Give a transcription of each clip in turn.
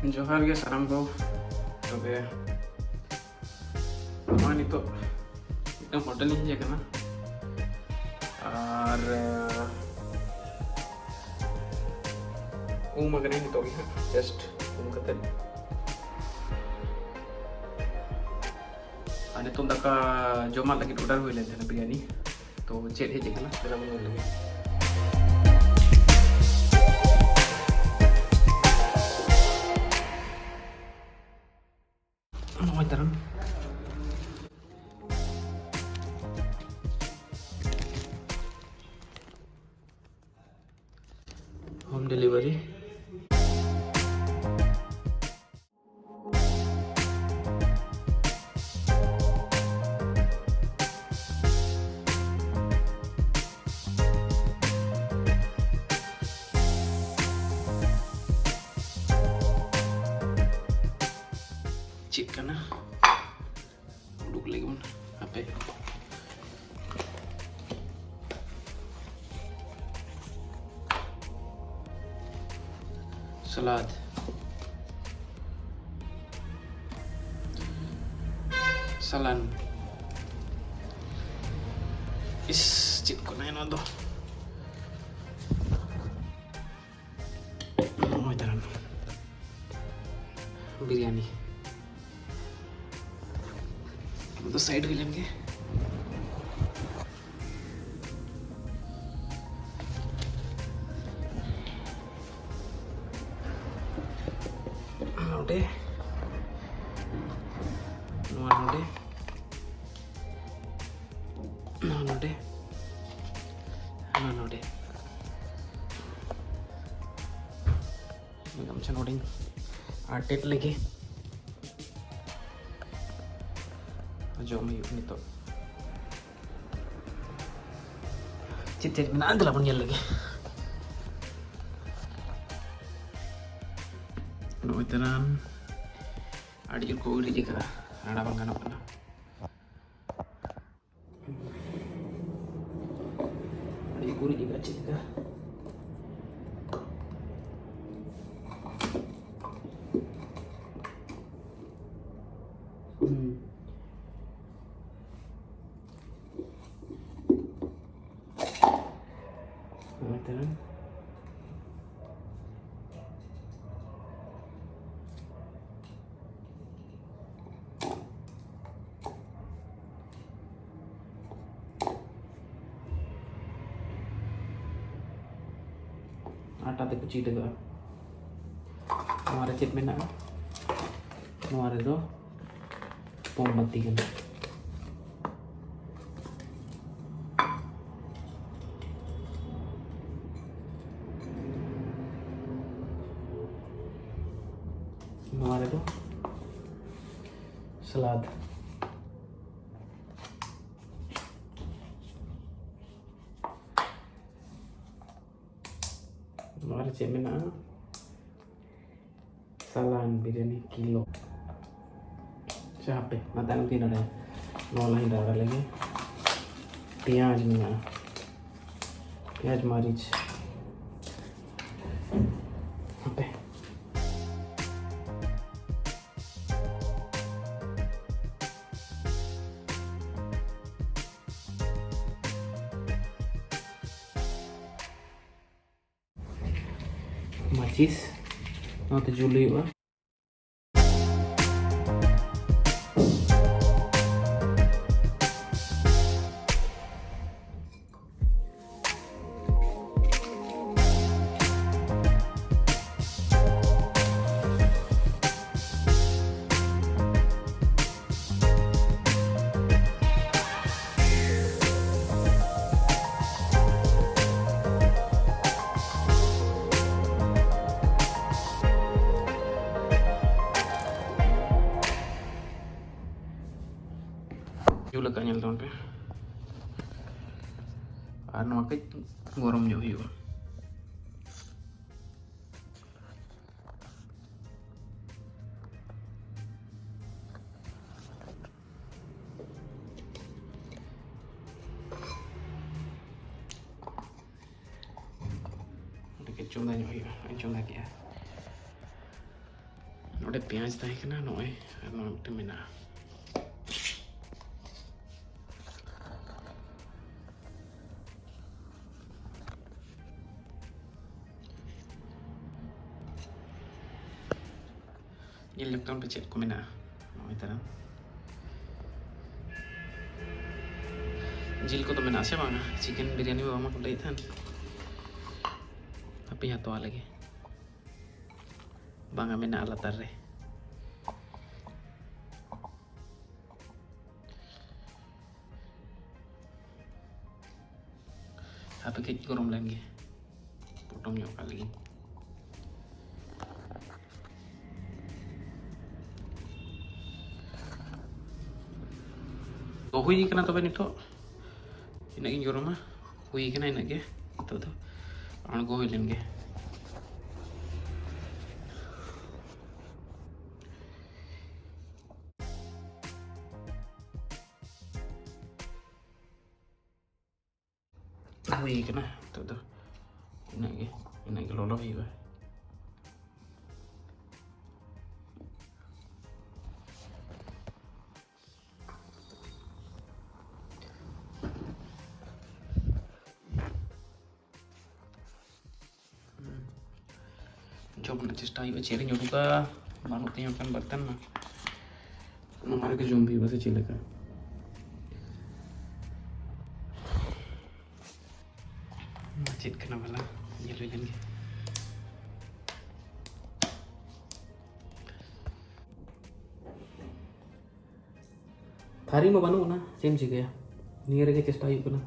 Johar ge saram ko tobe ᱱᱚᱜᱼᱚᱭ ᱱᱤᱛᱚᱜ ᱢᱤᱫᱴᱟᱝ ᱦᱳᱴᱮᱞ ᱤᱧ ᱦᱮᱡ ᱟᱠᱟᱱᱟ ᱟᱨ ᱟᱠᱟᱱᱟᱹᱧ ᱱᱤᱛᱚᱜ ᱜᱮ ᱦᱟᱸᱜ ᱡᱟᱥᱴ ᱠᱟᱛᱮᱫ ᱟᱨ ᱱᱤᱛᱚᱜ ᱫᱟᱠᱟ ᱡᱚᱢᱟᱜ ᱞᱟᱹᱜᱤᱫ ᱚᱰᱟᱨ ᱦᱩᱭ ᱞᱮᱱ ᱛᱟᱦᱮᱱᱟ ᱵᱤᱨᱭᱟᱱᱤ ᱛᱚ ᱪᱮᱫ ᱦᱮᱡ ᱟᱠᱟᱱᱟ ᱫᱮᱞᱟ ᱵᱚᱱ ᱧᱮᱞ ᱞᱮᱜᱮ ᱱᱚᱜᱼᱚᱭ ᱛᱟᱨᱟᱱ होम डिलीवरी चिकन उडुक लगी बन apa salad salan is chit ko na yun do oh taran biryani तो साइड भी लेंगे नोटे नोटे नोटे नोटे गमछा नोटिंग आटेट लगे jom yuk nito cicit menang lah punya lagi no iteran adi ko uri jika ada bang kana kana adi ko uri jika cicit आटा ते कुछ इधर हमारे चिट में ना हमारे दो मोमबत्ती के हमारे दो सलाद हमारे चेमे ना salan biryani kilo capek matang tin ada nolahin ada lagi प्याज में प्याज मरीच apa macis nanti Juli lah Jula ka nyal tahun pe anu akit gorong jauh yuk udah kecum dah yuk ancung lagi ya Udah pianj tahi kena noe, noe itu mena. Ini laptop pecet ko mena, noe tarang. Jil ko to mena siya bang, chicken biryani ba mama ko daitan. Tapi ya to lagi. Bang mena ala tarre. Apa kayak gorom lagi. Potong nyok kali. Oh hui kena to benito. Inak gin gorom ah. Hui kena inak ge. To. Ang go hilin ge. Hui kena to. Inak ge lolo hi ba. Coba nanti stay baceri nyoba manut kan batan mah nomor ke zombie bahasa cilaka macet kenapa lah nyelu kan ke hari mau banu na same sih ya ni re ke chesta ayu kana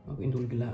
aku indul gila